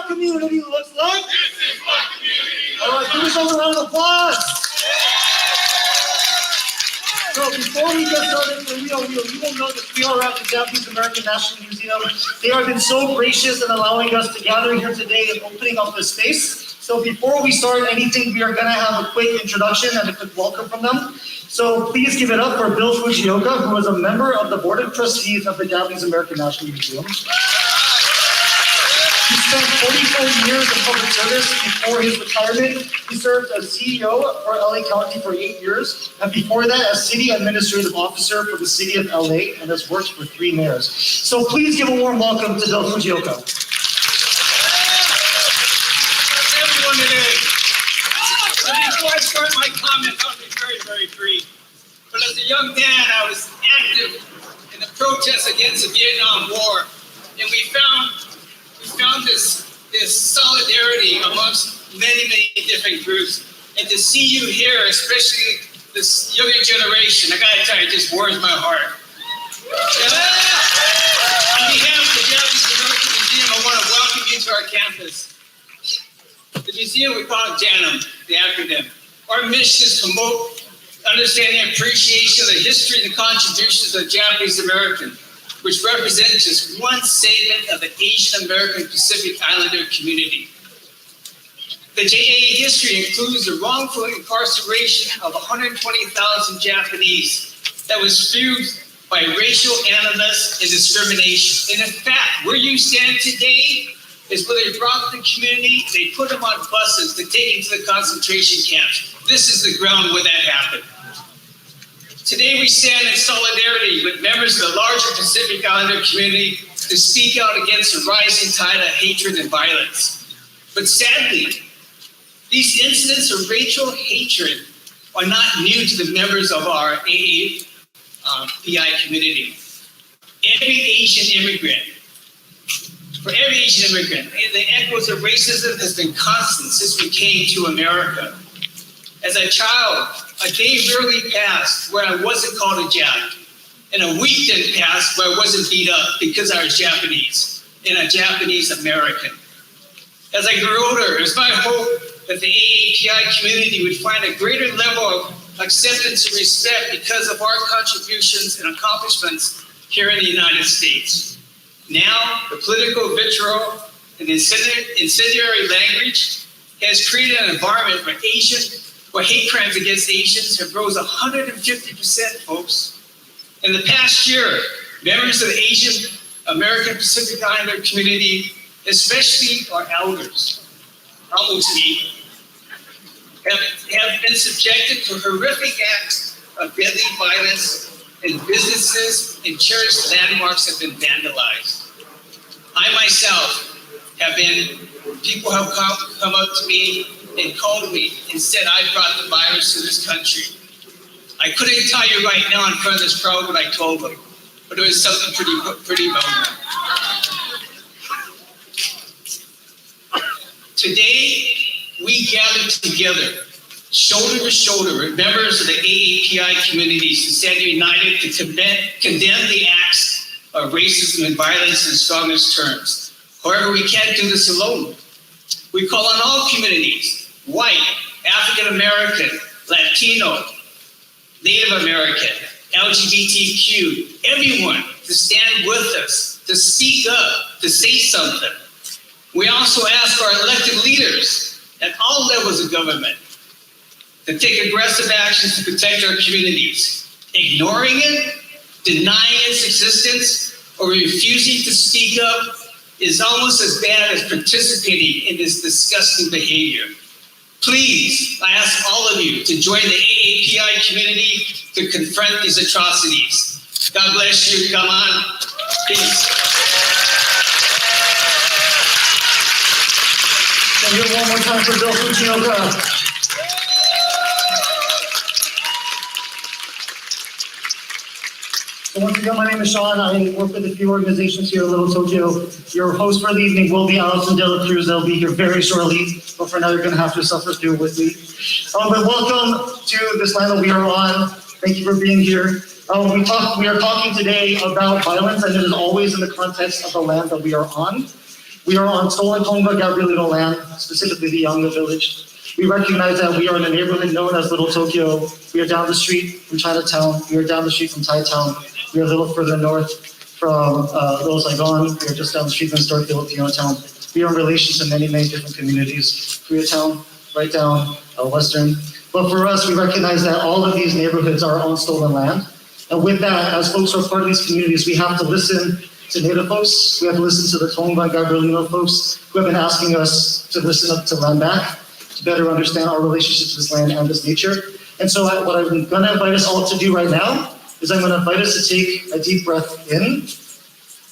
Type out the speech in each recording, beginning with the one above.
what community looks like. This is what community All right, give yourselves a round of applause. So before we get started, you will know that we are at the Japanese American National Museum. They have been so gracious in allowing us to gather here today and opening up this space. So before we start anything, we are going to have a quick introduction and a quick welcome from them. So please give it up for Bill Fujioka, who is a member of the Board of Trustees of the Japanese American National Museum. He spent 44 years in public service. Before his retirement, he served as CEO for LA County for 8 years, and before that, as City Administrative Officer for the City of LA, and has worked for 3 mayors. So please give a warm welcome to Bill Fujioka. Everyone today. So before I start my comment, I'll be very, very brief. But as a young man, I was active in the protests against the Vietnam War, and we found this solidarity amongst many different groups. And to see you here, especially this younger generation, I gotta tell you, it just warms my heart. On behalf of the Japanese American Museum, I want to welcome you to our campus. The museum, we call it JANM, the acronym. Our mission is to promote understanding and appreciation of the history and the contributions of Japanese American, which represents just one segment of the Asian American Pacific Islander community. The JAA history includes the wrongful incarceration of 120,000 Japanese that was fueled by racial animus and discrimination. And in fact, where you stand today is where they brought the community, they put them on buses to take them to the concentration camps. This is the ground where that happened. Today we stand in solidarity with members of the larger Pacific Islander community to speak out against the rising tide of hatred and violence. But sadly, these incidents of racial hatred are not new to the members of our AAPI community. For every Asian immigrant, the echoes of racism has been constant since we came to America. As a child, a day rarely passed where I wasn't called a Jap, and a week didn't pass where I wasn't beat up because I was Japanese and a Japanese American. As I grew older, it was my hope that the AAPI community would find a greater level of acceptance and respect because of our contributions and accomplishments here in the United States. Now, the political vitriol and incendiary language has created an environment where hate crimes against Asians have rose 150%, folks. In the past year, members of the Asian American Pacific Islander community, especially our elders, almost me, have been subjected to horrific acts of deadly violence, and businesses and cherished landmarks have been vandalized. I myself people have come up to me and called me and said I brought the virus to this country. I couldn't tell you right now in front of this crowd what I told them, but it was something pretty moment. Today, we gathered together, shoulder to shoulder, with members of the AAPI communities to stand united to condemn the acts of racism and violence in the strongest terms. However, we can't do this alone. We call on all communities, white, African American, Latino, Native American, LGBTQ, everyone to stand with us, to speak up, to say something. We also ask our elected leaders at all levels of government to take aggressive actions to protect our communities. Ignoring it, denying its existence, or refusing to speak up is almost as bad as participating in this disgusting behavior. Please, I ask all of you to join the AAPI community to confront these atrocities. God bless you. Come on. Peace. So here one more time for Bill Fujioka. So once again, my name is Sean. I work with a few organizations here at Little Tokyo. Your host for the evening will be Allison De La Cruz. They'll be here very shortly, but for now, you're going to have to suffer through with me. But welcome to this land that we are on. Thank you for being here. We are talking today about violence, and it is always in the context of the land that we are on. We are on stolen Tonga Gabrielino land, specifically the Yanga village. We recognize that we are in a neighborhood known as Little Tokyo. We are down the street from Chinatown. We are down the street from Taitown. We are a little further north from Little Saigon. We are just down the street from historic Filipino town. We are in relation to many, many different communities. Koreatown, right down Western. But for us, we recognize that all of these neighborhoods are on stolen land. And with that, as folks who are part of these communities, we have to listen to Native folks. We have to listen to the Tonga and Gabrielino folks who have been asking us to listen up to land back, to better understand our relationship to this land and this nature. And so what I'm gonna invite us all to do right now is I'm gonna invite us to take a deep breath in.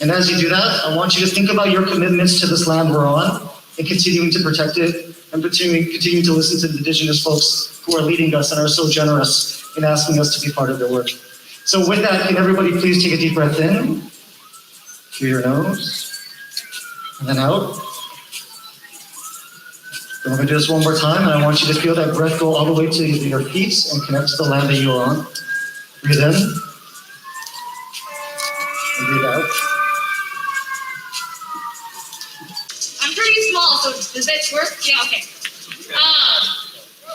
And as you do that, I want you to think about your commitments to this land we're on and continuing to protect it and continuing to listen to the Indigenous folks who are leading us and are so generous in asking us to be part of their work. So with that, can everybody please take a deep breath in through your nose and then out. Then we're gonna do this one more time, and I want you to feel that breath go all the way to your feet and connect to the land that you are on. Breathe in and breathe out. I'm pretty small, so does this work? Yeah, okay.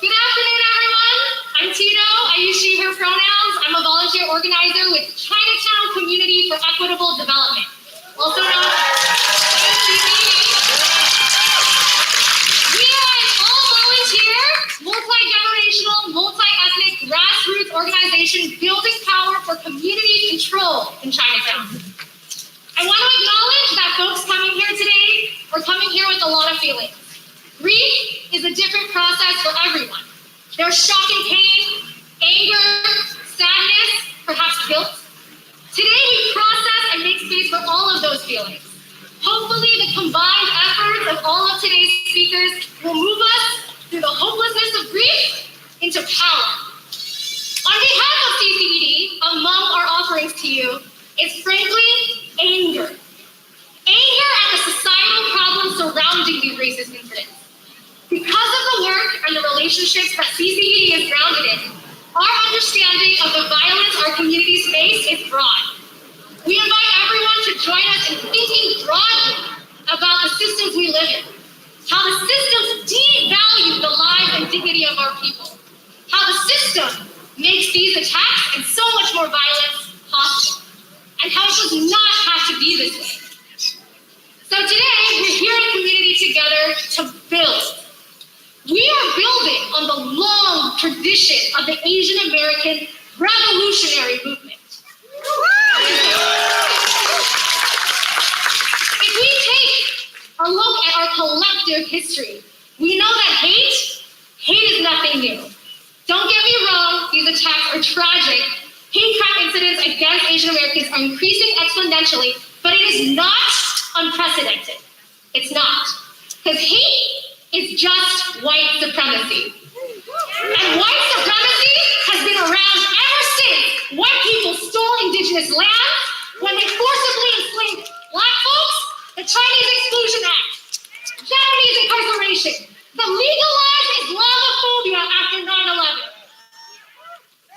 Good afternoon, everyone. I'm Tino. I use she, her pronouns. I'm a volunteer organizer with Chinatown Community for Equitable Development, also known as We are an all-volunteer, multi-generational, multi-ethnic, grassroots organization building power for community control in Chinatown. I want to acknowledge that folks coming here today are coming here with a lot of feelings. Grief is a different process for everyone. There's shocking pain, anger, sadness, perhaps guilt. Today we process and make space for all of those feelings. Hopefully the combined efforts of all of today's speakers will move us through the hopelessness of grief into power. On behalf of CCED, among our offerings to you is frankly anger. Anger at the societal problems surrounding these racist incidents. Because of the work and the relationships that CCED is grounded in, our understanding of the violence our communities face is broad. We invite everyone to join us in thinking broadly about the systems we live in, how the systems devalue the lives and dignity of our people, how the system makes these attacks and so much more violence possible, and how it does not have to be this way. So today, we're here in community together to build. We are building on the long tradition of the Asian American revolutionary movement. If we take a look at our collective history, we know that hate is nothing new. Don't get me wrong, these attacks are tragic. Hate crime incidents against Asian Americans are increasing exponentially, but it is not unprecedented. It's not. Because hate is just white supremacy. And white supremacy has been around ever since white people stole indigenous land, when they forcibly enslaved black folks, the Chinese Exclusion Act, Japanese incarceration, the legalized Islamophobia after 9/11.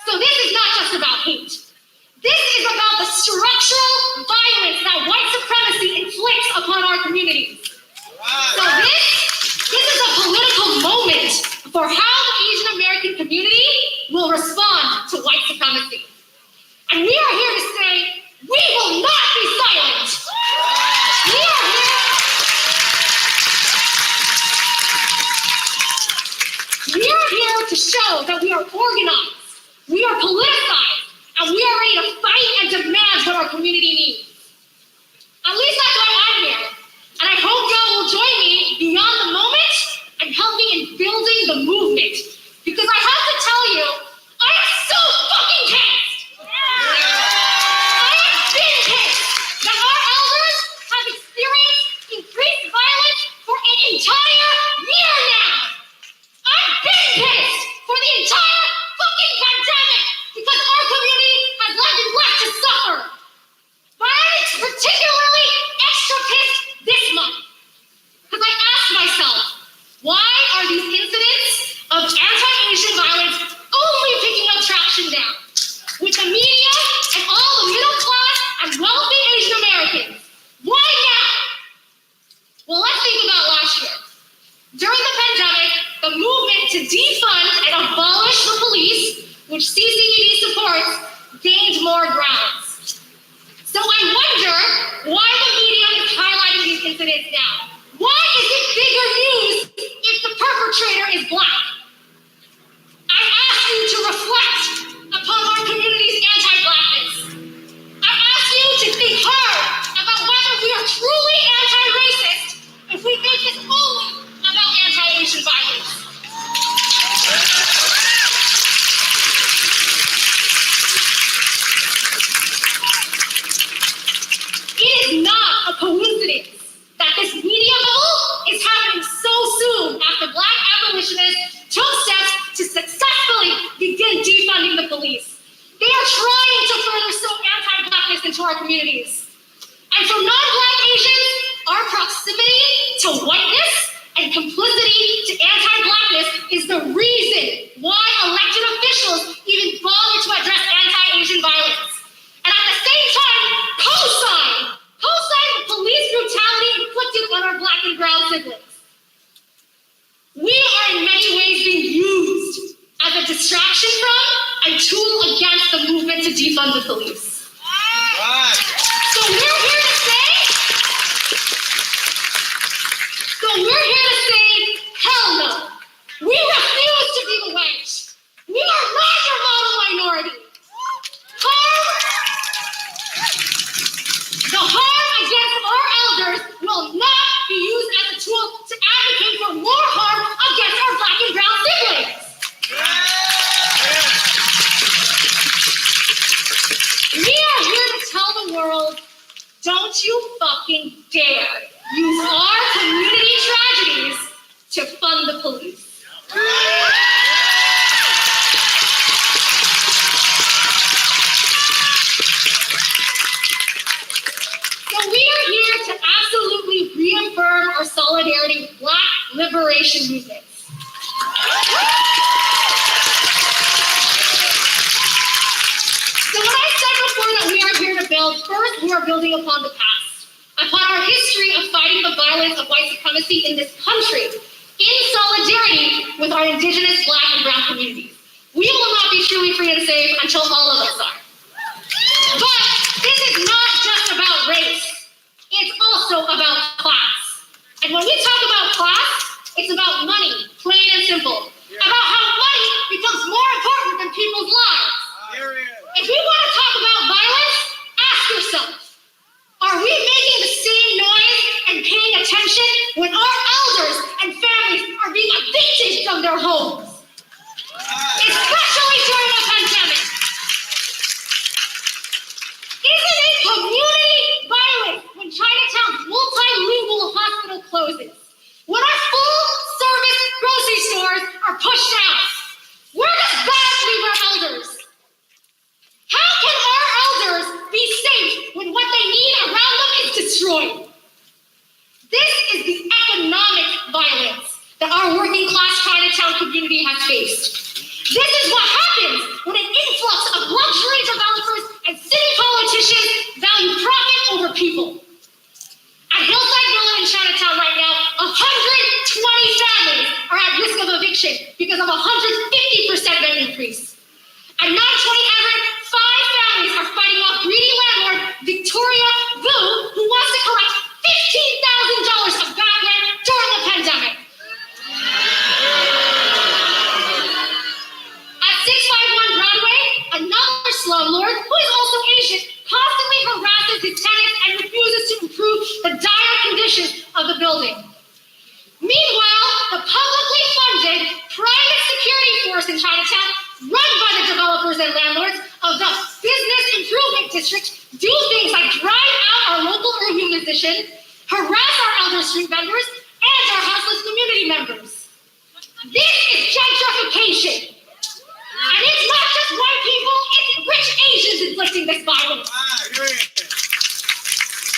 So this is not just about hate. This is about the structural violence that white supremacy inflicts upon our communities. So this is a political moment for how the Asian American community will respond to white supremacy. And we are here to say, we will not be silent. We are here to show that we are organized, we are politicized, and we are ready to fight and demand what our community needs. At least that's why I'm here. And I hope y'all will join me beyond the moment and help me in building the movement. Because I have to tell you, I am so fucking pissed. I have been pissed that our elders have experienced increased violence for an entire year now. I've been pissed for the entire fucking pandemic because our community has been left to suffer. But I'm particularly extra pissed this month. Because I asked myself, why are these incidents of anti-Asian violence only picking up traction now? With the media and all the middle class and wealthy Asian Americans. Why now? Well, which CCED supports, gained more grounds. So I wonder why the media is highlighting these incidents now. Why is it bigger news if the perpetrator is Black? I ask you to reflect upon our community's anti-Blackness. I ask you to think hard about whether we are truly anti-racist if we think it's only about anti-Asian violence. It is not a coincidence that this media bubble is happening so soon after Black abolitionists took steps to successfully begin defunding the police. They are trying to further sow anti-Blackness into our communities. And for non-Black Asians, our proximity to whiteness and complicity to anti-Blackness is the reason why elected officials even bother to address anti-Asian violence. And at the same time, co-sign the police brutality inflicted on our Black and brown siblings. We are in many ways being used as a distraction from and tool against the movement to defund the police. Right. So we're here to say, hell no. We refuse to be the wedge. We are not your model minority. The harm against our elders will not be used as a tool to advocate for more harm against our Black and brown siblings. We are here to tell the world, don't you fucking dare use our community tragedies to fund the police. So we are here to absolutely reaffirm our solidarity with Black liberation movements. So when I said before that we are here to build, first we are building upon the past, upon our history of fighting the violence of white supremacy in this country, in solidarity with our Indigenous, Black, and brown communities. We will not be truly free and safe until all of us are. But this is not just about race, it's also about class. And when we talk about class, it's about money, plain and simple. About how money becomes more important than people's lives. If you want to talk about violence, ask yourself, are we making the same noise and paying attention when our elders and families are being evicted from their homes? Especially during a pandemic. Isn't it community violence when Chinatown's multilingual hospital closes? When our full-service grocery stores are pushed out? Where does that leave our elders? How can our elders be safe when what they need around them is destroyed? This is the economic violence that our working class Chinatown community has faced. This is what happens when an influx of luxury developers and city politicians value profit over people. At Hillside Villa in Chinatown right now, 120 families are at risk of eviction because of a 150% rent increase. At 920 Everett, 5 families are fighting off greedy landlord Victoria Vu, who wants to collect $15,000 of back rent during the pandemic. At 651 Broadway, another slumlord, who is also Asian, constantly harasses his tenants and refuses to improve the dire conditions of the building. Meanwhile, the publicly funded private security force in Chinatown, run by the developers and landlords of the Business Improvement District, do things like drive out our local urban musicians, harass our elder street vendors, and our houseless community members. This is gentrification. And it's not just white people, it's rich Asians inflicting this violence.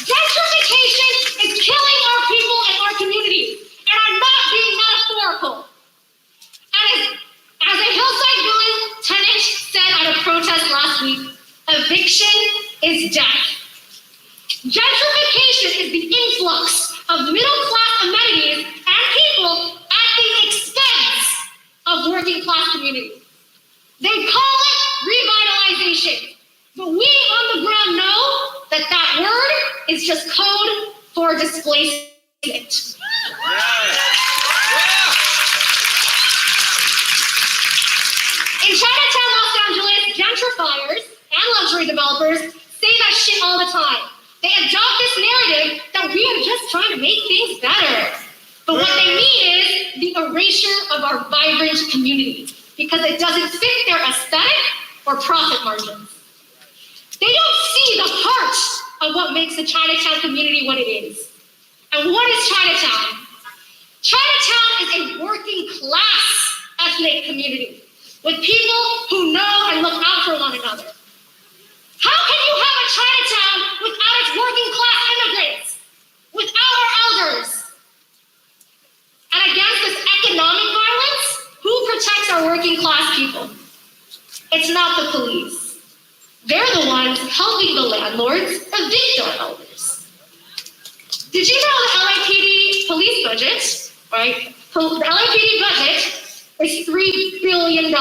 Gentrification is killing our people and our communities. And I'm not being metaphorical. And as a Hillside Villa tenant said at a protest last week, eviction is death. Gentrification is the influx of middle-class amenities and people at the expense of working-class communities. They call it luxury developers say that shit all the time. They adopt this narrative that we are just trying to make things better. But what they mean is the erasure of our vibrant community because it doesn't fit their aesthetic or profit margins. They don't see the heart of what makes the Chinatown community what it is. And what is Chinatown? Chinatown is a working class ethnic community with people who know and look out for one another. How can you have a Chinatown without its working class immigrants, without our elders? And against this economic violence, who protects our working class people? It's not the police. They're the ones helping the landlords evict our elders. Did you know the LAPD police budget, right? The LAPD budget is $3 billion.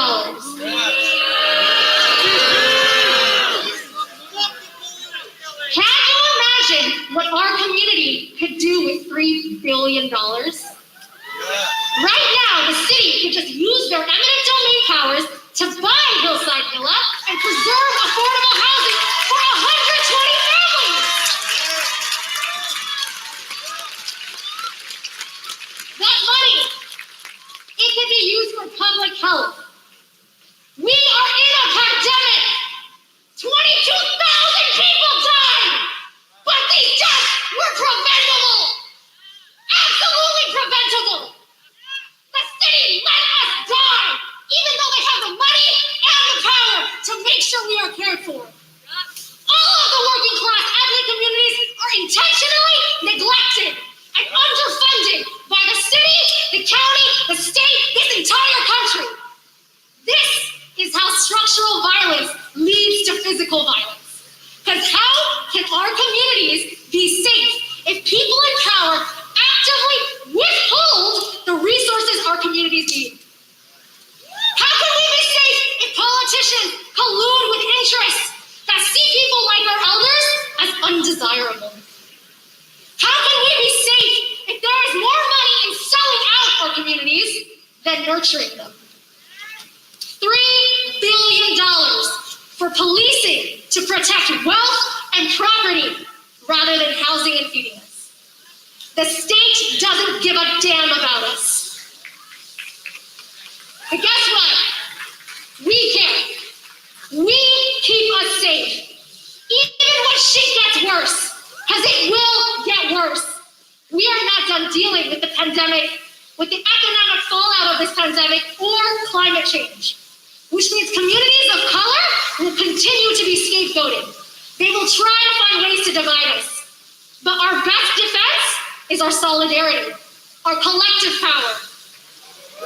Can you imagine what our community could do with $3 billion? Right now, the city could just use their eminent domain powers to buy Hillside Villa and preserve affordable housing for 120 families. That money, it can be used for public health. We are in a pandemic. 22,000 people died, but these deaths were preventable. Absolutely preventable. The city let us die, even though they have the money and the power to make sure we are cared for. All of the working class ethnic communities are intentionally neglected and underfunded by the city, the county, the state, this entire country. This is how structural violence leads to physical violence. Because how can our communities be safe if people in power actively withhold the resources our communities need? How can we be safe if politicians collude with interests that see people like our elders as undesirable? How can we be safe if there is more money in selling out our communities than nurturing them? $3 billion for policing to protect wealth and property rather than housing and feeding us. The state doesn't give a damn about us. But guess what? We care. We keep us safe. Even when shit gets worse, because it will get worse. We are not done dealing with the pandemic, with the economic fallout of this pandemic, or climate change. Which means communities of color will continue to be scapegoated. They will try to find ways to divide us. But our best defense is our solidarity, our collective power.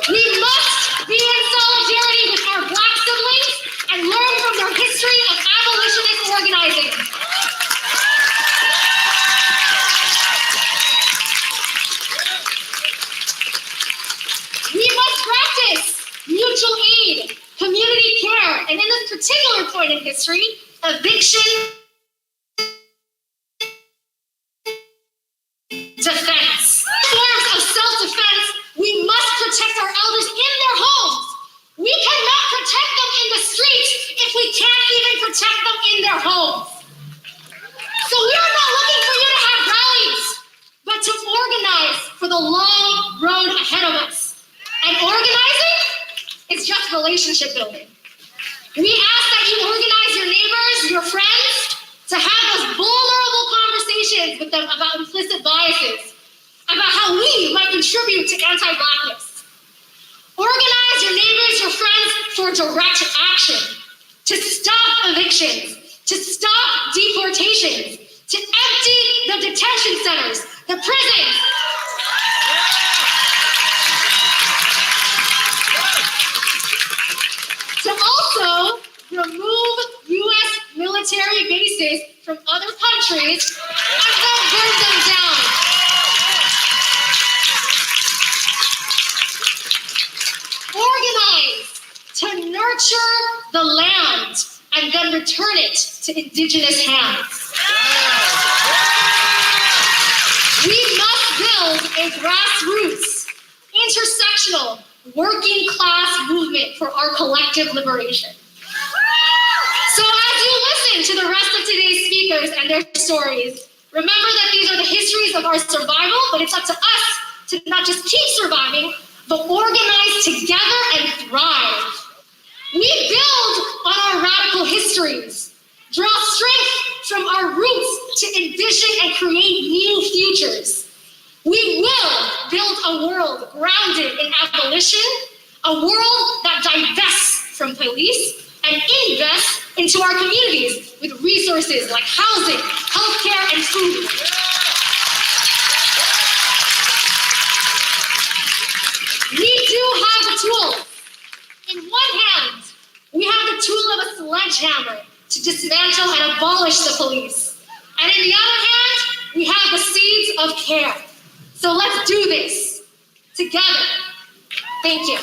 We must be in solidarity with our Black siblings and learn from their history of abolitionist organizing. We must practice mutual aid, community care, and in this particular point in history, eviction defense. Forms of self-defense, we must protect our elders in their homes. We cannot protect them in the streets if we can't even protect them in their homes. So we are not looking for you to have rallies, but to organize for the long road ahead of us. And organizing is just relationship building. We ask that you organize your neighbors, your friends, to have those vulnerable conversations with them about implicit biases, about how we might contribute to anti-Blackness. Organize your neighbors, your friends for direct action, to stop evictions, to stop deportations, to empty the detention centers, the prisons. To also remove U.S. military bases from other countries and then burn them down. Organize to nurture the land and then return it to indigenous hands. We must build a grassroots, intersectional, working class movement for our collective liberation. So as you listen to the rest of today's speakers and their stories, remember that these are the histories of our survival, but it's up to us to not just keep surviving, but organize together and thrive. We build on our radical histories, draw strength from our roots to envision and create new futures. We will build a world grounded in abolition, a world that divests from police and invests into our communities with resources like housing, healthcare, and food. We do have the tools. In one hand, we have the tool of a sledgehammer to dismantle and abolish the police. And in the other hand, we have the seeds of care. So let's do this together. Thank you.